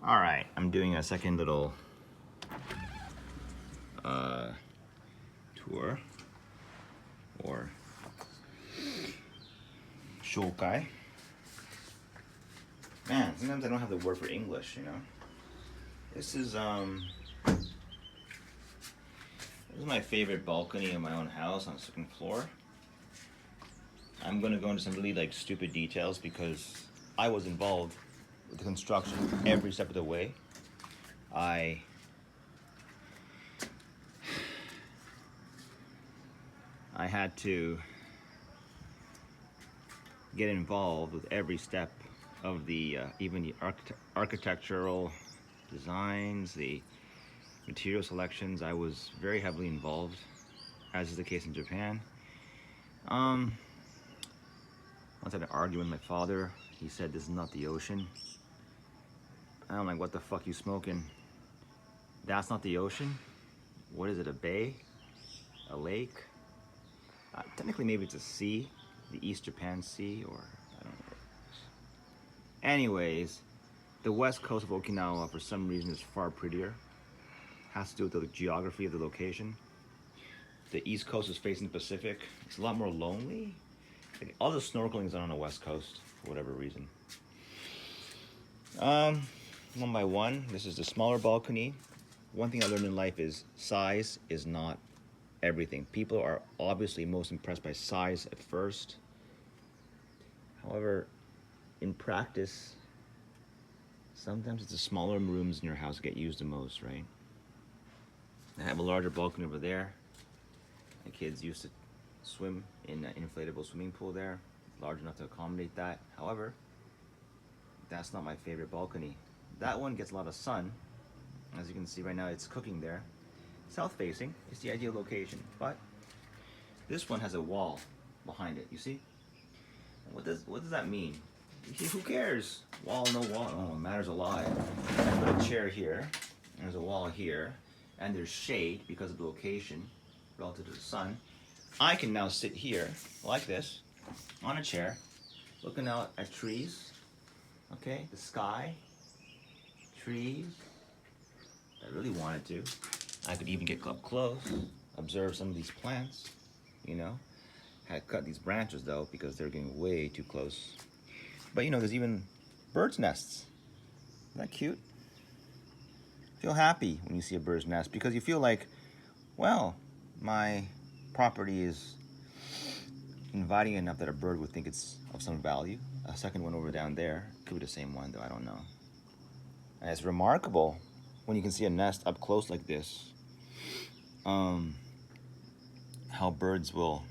All right, I'm doing a second little tour or shokai. Man, sometimes I don't have the word for English, you know. This is my favorite balcony in my own house on the second floor. I'm gonna go into some really like stupid details because I was involved with the construction every step of the way. I had to get involved with every step of the even the architectural designs, the material selections. I was very heavily involved, as is the case in Japan. Once I had an argument with my father. He said this is not the ocean. I'm like, what the fuck you smoking? That's not the ocean? What is it, a bay? A lake? Technically maybe it's a sea, the East Japan Sea, or I don't know. Anyways, the west coast of Okinawa for some reason is far prettier. Has to do with the geography of the location. The east coast is facing the Pacific. It's a lot more lonely. Like, all the snorkeling is done on the west coast for whatever reason. One by one, this is the smaller balcony. One thing I learned in life is size is not everything. People are obviously most impressed by size at first. However, in practice, sometimes it's the smaller rooms in your house that get used the most, right? I have a larger balcony over there. My kids used to swim in an inflatable swimming pool there, large enough to accommodate that. However, that's not my favorite balcony. That one gets a lot of sun. As you can see right now, it's cooking there. South facing, it's the ideal location, but this one has a wall behind it, you see? What does that mean? You see, who cares? Wall, no wall, oh, it matters a lot. I put a chair here, and there's a wall here, and there's shade because of the location relative to the sun. I can now sit here, like this, on a chair, looking out at trees, okay, the sky, trees. If I really wanted to, I could even get up close, observe some of these plants, you know. Had to cut these branches though because they're getting way too close. But you know, there's even bird's nests. Isn't that cute? Feel happy when you see a bird's nest because you feel like, well, my property is inviting enough that a bird would think it's of some value. A second one over down there, could be the same one though, I don't know. And it's remarkable when you can see a nest up close like this, how birds will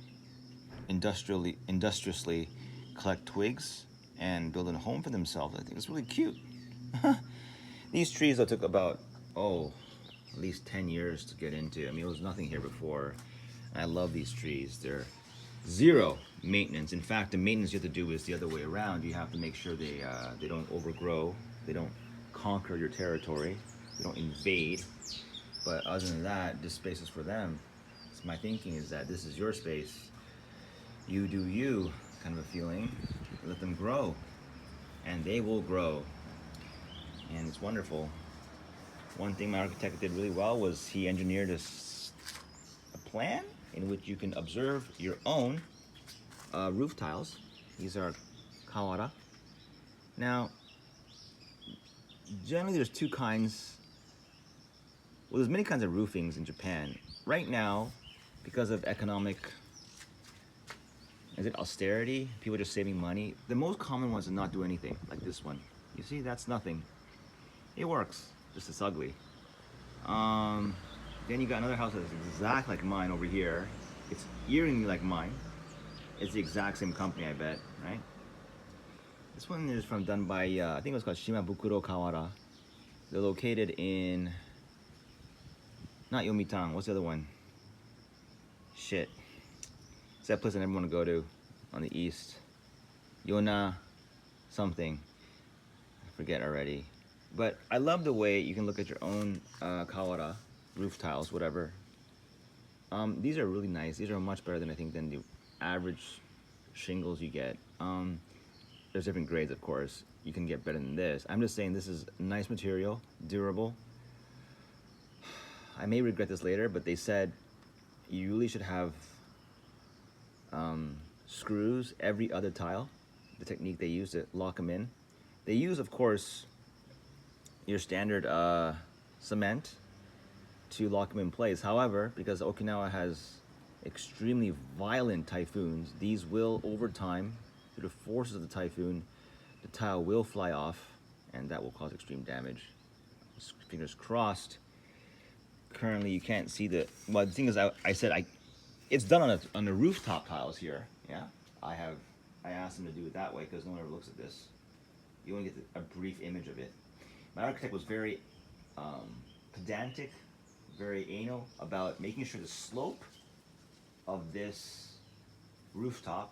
industriously collect twigs and build a home for themselves. I think it's really cute. These trees though took about, at least 10 years to get into. I mean, it was nothing here before. I love these trees. They're zero maintenance. In fact, the maintenance you have to do is the other way around. You have to make sure they don't overgrow, they don't conquer your territory, they don't invade. But other than that, this space is for them. So my thinking is that this is your space. You do you, kind of a feeling. Let them grow, and they will grow. And it's wonderful. One thing my architect did really well was he engineered a plan in which you can observe your own roof tiles. These are kawara. Now, generally there's two kinds. Well, there's many kinds of roofings in Japan. Right now, because of economic, is it austerity? People are just saving money. The most common ones are not do anything, like this one. You see, that's nothing. It works, just it's ugly. Then you got another house that's exactly like mine over here. It's eerily like mine. It's the exact same company, I bet, right? This one is done by, I think it was called Shimabukuro Kawara. They're located in, not Yomitan, what's the other one? Shit. It's that place I never want to go to on the east. Yona something. I forget already. But I love the way you can look at your own kawara, roof tiles, whatever. These are really nice. These are much better than I think than the average shingles you get. there's different grades, of course. You can get better than this. I'm just saying this is nice material, durable. I may regret this later, but they said you really should have screws every other tile. The technique they use to lock them in. They use, of course, your standard cement to lock them in place. However, because Okinawa has extremely violent typhoons, these will, over time, through the forces of the typhoon, the tile will fly off, and that will cause extreme damage. Fingers crossed. Currently, you can't see the. Well, the thing is, I said it's done on the rooftop tiles here. Yeah, I asked them to do it that way because no one ever looks at this. You only get a brief image of it. My architect was very pedantic, very anal about making sure the slope of this rooftop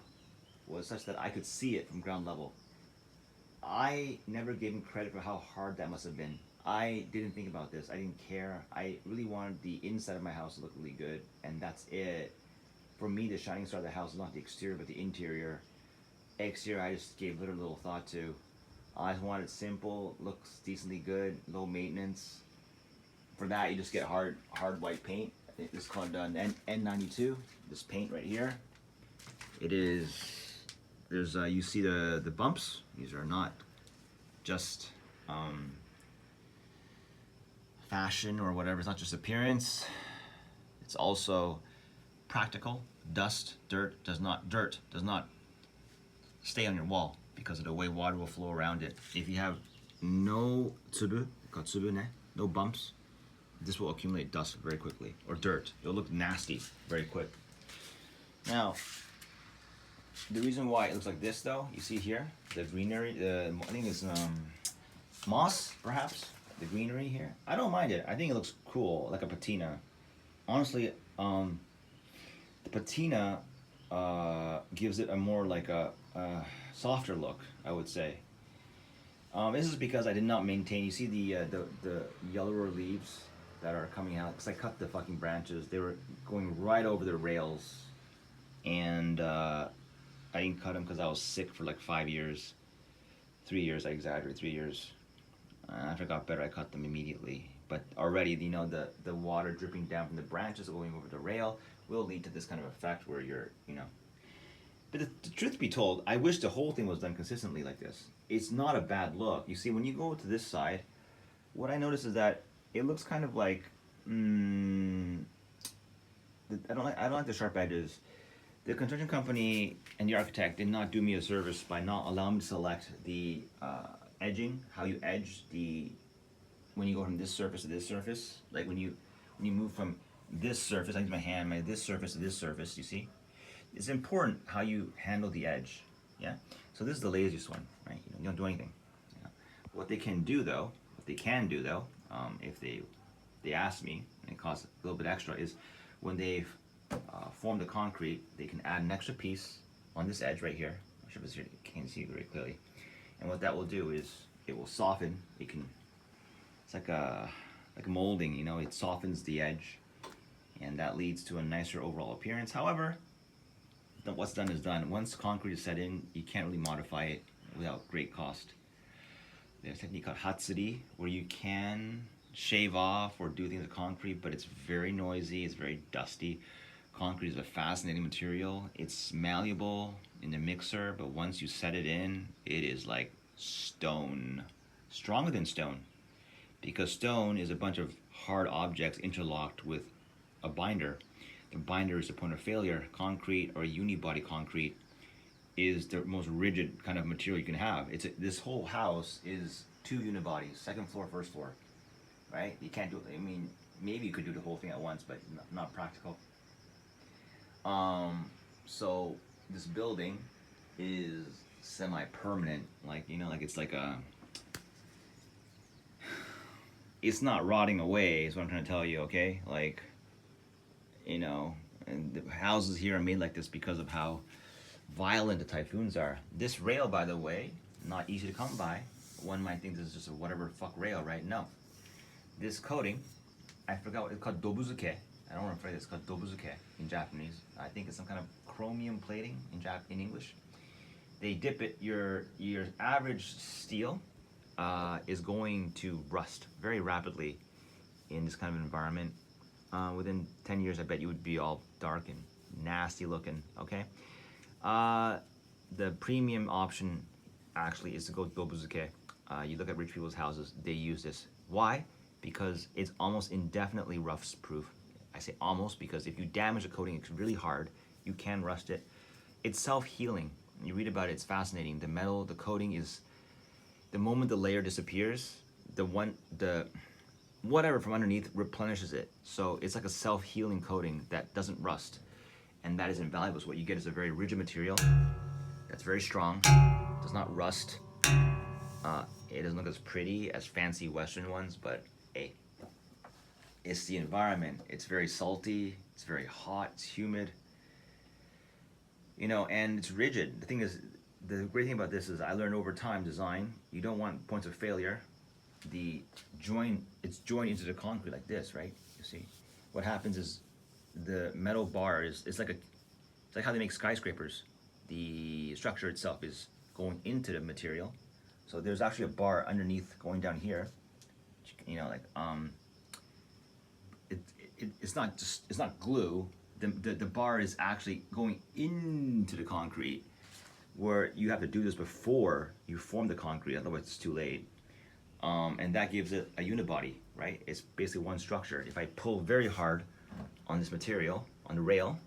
was such that I could see it from ground level. I never gave him credit for how hard that must have been. I didn't think about this. I didn't care. I really wanted the inside of my house to look really good, and that's it. For me, the shining star of the house is not the exterior, but the interior. Exterior, I just gave little thought to. I just wanted it simple, looks decently good, low maintenance. For that, you just get hard white paint. I think this is called N92. This paint right here. It is. There's you see the bumps. These are not just fashion or whatever. It's not just appearance. It's also practical. Dirt does not stay on your wall because of the way water will flow around it. If you have no tsubu, no bumps, this will accumulate dust very quickly, or dirt. It'll look nasty very quick. Now, the reason why it looks like this, though, you see here, the greenery, I think it's moss, perhaps, the greenery here. I don't mind it. I think it looks cool, like a patina. Honestly, the patina gives it a more like a softer look, I would say. This is because I did not maintain. You see the yellower leaves that are coming out because I cut the fucking branches. They were going right over the rails, and I didn't cut them because I was sick for like 5 years, 3 years. I exaggerate, 3 years. After I got better, I cut them immediately. But already, you know, the water dripping down from the branches going over the rail will lead to this kind of effect where you're, you know. But the truth be told, I wish the whole thing was done consistently like this. It's not a bad look. You see, when you go to this side, what I notice is that it looks kind of like, I don't like the sharp edges. The construction company and the architect did not do me a service by not allowing me to select the edging, how you edge when you go from this surface to this surface. Like when you move from this surface, I use my hand, this surface to this surface, you see? It's important how you handle the edge, yeah? So this is the laziest one, right? You don't do anything. You know? What they can do though, if they ask me, and it costs a little bit extra, is when they've formed the concrete, they can add an extra piece on this edge right here. I'm sure you can't see it very clearly. And what that will do is it will soften. It's like a molding, you know. It softens the edge, and that leads to a nicer overall appearance. However, what's done is done. Once concrete is set in, you can't really modify it without great cost. There's a technique called hatsuri, where you can shave off or do things with concrete, but it's very noisy, it's very dusty. Concrete is a fascinating material. It's malleable in the mixer, but once you set it in, it is like stone. Stronger than stone. Because stone is a bunch of hard objects interlocked with a binder. The binder is the point of failure. Concrete or unibody concrete is the most rigid kind of material you can have. This whole house is 2 unibodies, second floor, first floor, right? You can't do it. I mean, maybe you could do the whole thing at once, but not practical. So this building is semi-permanent, like, you know, like it's like it's not rotting away, is what I'm trying to tell you, okay? Like, you know, and the houses here are made like this because of how violent the typhoons are. This rail, by the way, not easy to come by. One might think this is just a whatever fuck rail, right? No. This coating, I forgot what it's called, dobuzuke. I don't remember it's called dobuzuke in Japanese. I think it's some kind of chromium plating in English. they dip it. Your average steel is going to rust very rapidly in this kind of environment. Within 10 years, I bet you would be all dark and nasty looking. Okay. Uh, the premium option actually is to go with Bilbozuke. You look at rich people's houses; they use this. Why? Because it's almost indefinitely rust proof. I say almost because if you damage the coating, it's really hard. You can rust it. It's self healing. You read about it; it's fascinating. The metal, the coating is the moment the layer disappears, the whatever from underneath replenishes it. So it's like a self healing coating that doesn't rust, and that is invaluable. So what you get is a very rigid material that's very strong, does not rust. It doesn't look as pretty as fancy Western ones, but hey, it's the environment. It's very salty. It's very hot. It's humid. And it's rigid. The thing is, the great thing about this is I learned over time design. You don't want points of failure. It's joined into the concrete like this, right? You see, what happens is the metal bar it's like how they make skyscrapers. The structure itself is going into the material, so there's actually a bar underneath going down here. Like it's not glue. The bar is actually going into the concrete, where you have to do this before you form the concrete, otherwise it's too late. And that gives it a unibody, right? It's basically one structure. If I pull very hard on this material, on the rail,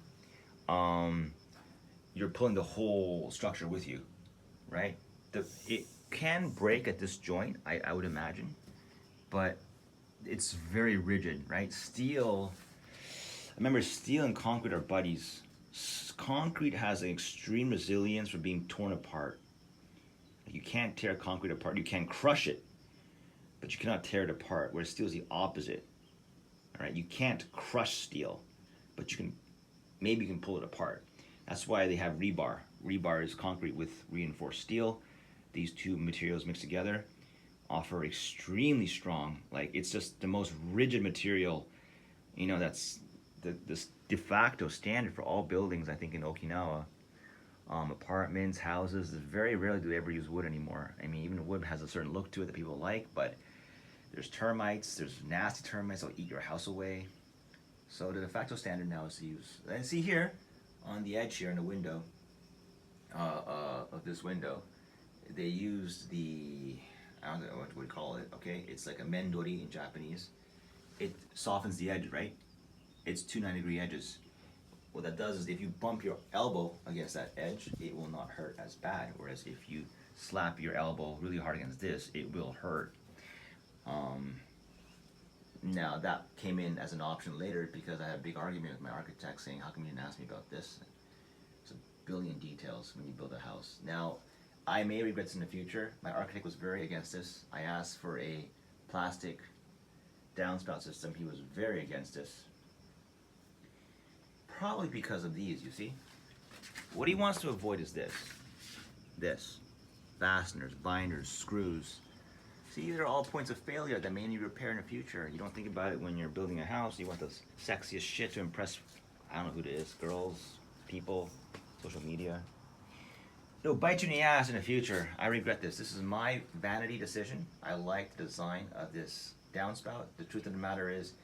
you're pulling the whole structure with you, right? It can break at this joint, I would imagine, but it's very rigid, right? Remember, steel and concrete are buddies. Concrete has an extreme resilience for being torn apart. You can't tear concrete apart. You can crush it, but you cannot tear it apart, whereas steel is the opposite. All right, you can't crush steel, but maybe you can pull it apart. That's why they have rebar. Rebar is concrete with reinforced steel. These two materials mixed together offer extremely strong, like it's just the most rigid material. That's this de facto standard for all buildings, I think, in Okinawa. Apartments, houses, very rarely do they ever use wood anymore. I mean, even wood has a certain look to it that people like, but there's termites, there's nasty termites that'll eat your house away. So the de facto standard now is to use, and see here, on the edge here in the window, of this window, they used I don't know what we call it, okay? It's like a mendori in Japanese. It softens the edge, right? It's 2 90-degree edges. What that does is if you bump your elbow against that edge, it will not hurt as bad. Whereas if you slap your elbow really hard against this, it will hurt. Now that came in as an option later because I had a big argument with my architect saying, how come you didn't ask me about this? It's a billion details when you build a house. Now, I may regret this in the future. My architect was very against this. I asked for a plastic downspout system. He was very against this. Probably because of these, you see? What he wants to avoid is this. Fasteners, binders, screws. See, these are all points of failure that may need repair in the future. You don't think about it when you're building a house. You want the sexiest shit to impress, I don't know who it is, girls, people, social media. It'll bite you in the ass in the future. I regret this. This is my vanity decision. I like the design of this downspout. The truth of the matter is,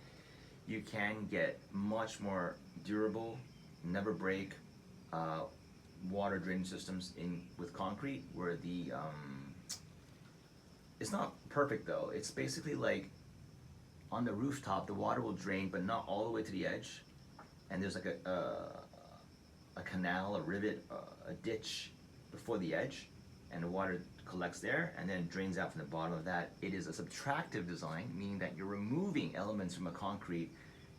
you can get much more durable, never break water drainage systems with concrete, where it's not perfect though. It's basically like on the rooftop, the water will drain, but not all the way to the edge. And there's like a canal, a rivet, a ditch before the edge, and the water collects there and then drains out from the bottom of that. It is a subtractive design, meaning that you're removing elements from a concrete.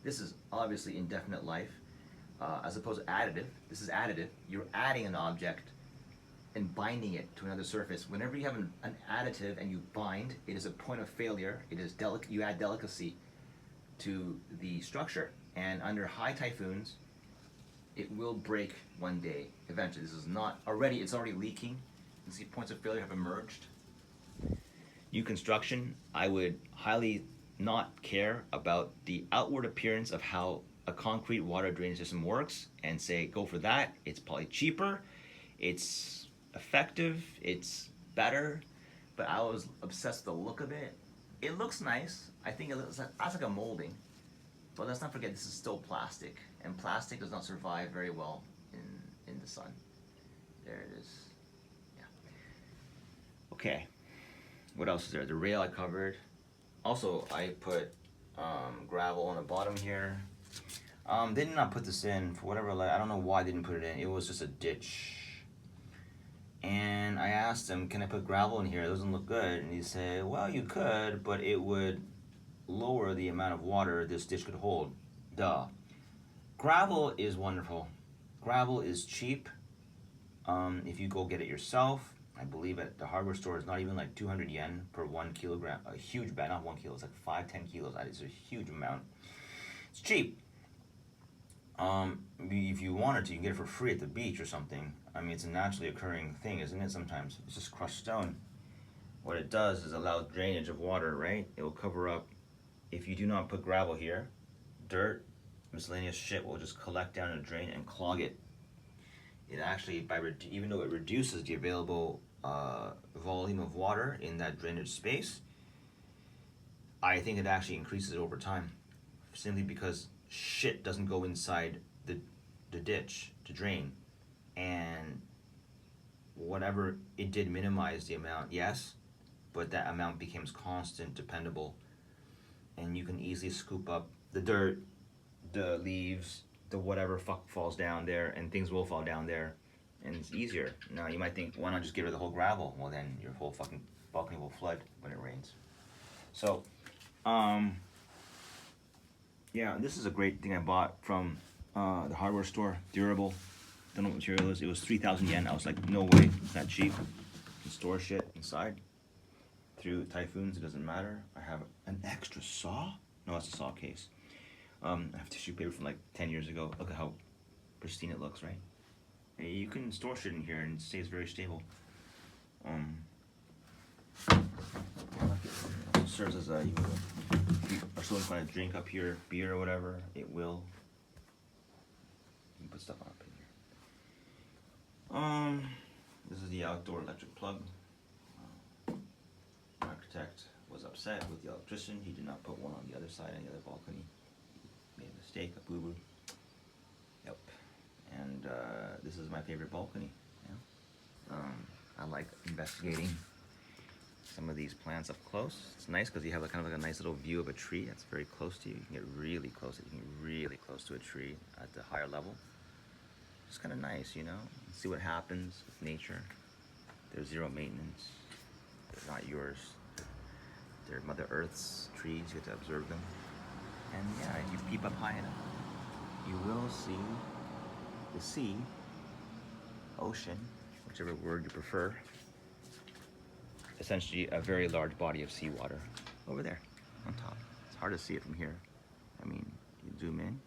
This is obviously indefinite life, as opposed to additive. This is additive. You're adding an object and binding it to another surface. Whenever you have an additive and you bind, it is a point of failure. It is you add delicacy to the structure, and under high typhoons, it will break one day eventually. This is not already. It's already leaking. You see, points of failure have emerged. New construction, I would highly not care about the outward appearance of how a concrete water drainage system works and say go for that. It's probably cheaper. It's effective. It's better, but I was obsessed with the look of it. It looks nice. I think it looks like that's like a molding, but let's not forget this is still plastic, and plastic does not survive very well in the sun. There it is. Yeah. Okay. What else is there? The rail I covered. Also, I put gravel on the bottom here. They did not put this in for whatever. I don't know why they didn't put it in. It was just a ditch. And I asked him, "Can I put gravel in here? It doesn't look good." And he said, "Well, you could, but it would lower the amount of water this ditch could hold." Duh. Gravel is wonderful. Gravel is cheap. If you go get it yourself, I believe at the hardware store it's not even like 200 yen per 1 kilogram. A huge bag, not 1 kilo. It's like 5-10 kilos. That is a huge amount. It's cheap. If you wanted to, you can get it for free at the beach or something. I mean, it's a naturally occurring thing, isn't it? Sometimes it's just crushed stone. What it does is allow drainage of water, right? It will cover up. If you do not put gravel here, dirt, miscellaneous shit will just collect down in a drain and clog it. It actually, even though it reduces the available volume of water in that drainage space, I think it actually increases it over time, simply because shit doesn't go inside the ditch to drain, and whatever it did minimize the amount, yes, but that amount becomes constant, dependable, and you can easily scoop up the dirt, the leaves, the whatever fuck falls down there, and things will fall down there, and it's easier. Now you might think, why not just get rid of the whole gravel? Well, then your whole fucking balcony will flood when it rains. So, yeah, this is a great thing I bought from the hardware store. Durable. Don't know what material it is. It was 3,000 yen. I was like, no way, it's not cheap. You can store shit inside. Through typhoons, it doesn't matter. I have an extra saw. No, it's a saw case. I have tissue paper from like 10 years ago. Look at how pristine it looks, right? And you can store shit in here and it stays very stable. It serves as a, if you are still trying to drink up here, beer or whatever, it will. You can put stuff up in here. This is the outdoor electric plug. The architect was upset with the electrician. He did not put one on the other side on the other balcony. Made a mistake, a boo-boo. Yep. And this is my favorite balcony. Yeah. I like investigating some of these plants up close. It's nice because you have kind of like a nice little view of a tree that's very close to you. You can get really close. You can get really close to a tree at the higher level. It's kind of nice, you know. See what happens with nature. There's zero maintenance. They're not yours. They're Mother Earth's trees. You get to observe them. And yeah, if you peep up high enough, you will see the sea, ocean, whichever word you prefer. Essentially a very large body of seawater over there on top. It's hard to see it from here. I mean, you zoom in,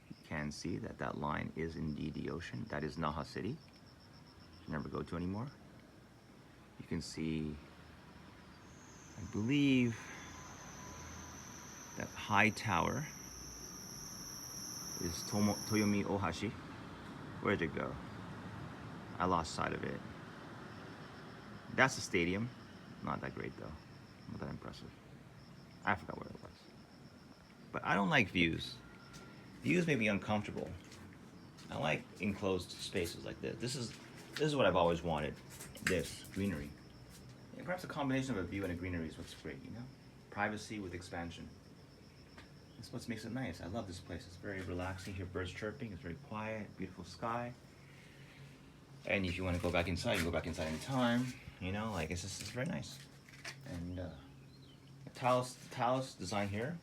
you can see that that line is indeed the ocean. That is Naha City, which you never go to anymore. You can see, I believe, that high tower is Toyomi Ohashi. Where'd it go? I lost sight of it. That's the stadium. Not that great though. Not that impressive. I forgot where it was. But I don't like views. Views make me uncomfortable. I like enclosed spaces like this. This is what I've always wanted. This greenery. And perhaps a combination of a view and a greenery is what's great, you know? Privacy with expansion. That's what makes it nice. I love this place. It's very relaxing. You hear birds chirping. It's very quiet. Beautiful sky. And if you want to go back inside, you can go back inside anytime. You know, like it's very nice. And the talus design here,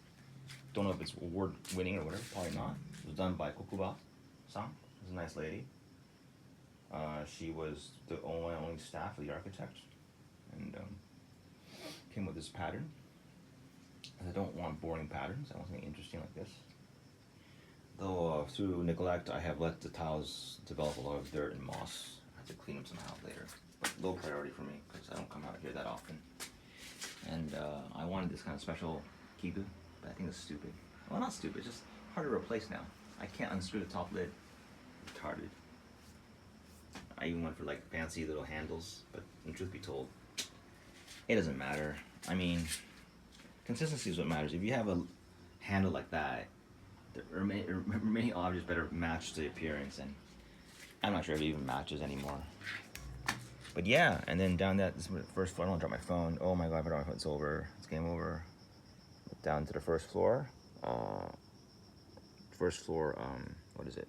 don't know if it's award winning or whatever, probably not. It was done by Kokuba-san. She's a nice lady. She was the only staff of the architect, and came with this pattern. And I don't want boring patterns. I want something interesting like this. Though through neglect, I have let the tiles develop a lot of dirt and moss. I have to clean them somehow later. But low priority for me because I don't come out here that often. And I wanted this kind of special kibu, but I think it's stupid. Well, not stupid, it's just hard to replace now. I can't unscrew the top lid. Retarded. I even went for like fancy little handles, but truth be told, it doesn't matter. I mean, consistency is what matters. If you have a handle like that, the remaining objects better match the appearance, and I'm not sure if it even matches anymore. But yeah, and then down that this first floor, I don't drop my phone. Oh my god, if I drop my phone, it's over. It's game over. Down to the first floor. What is it?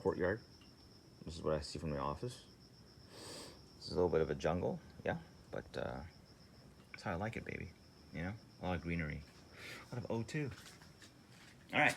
Courtyard. This is what I see from the office. This is a little bit of a jungle, yeah, but that's how I like it, baby. You know, a lot of greenery, a lot of O2. All right.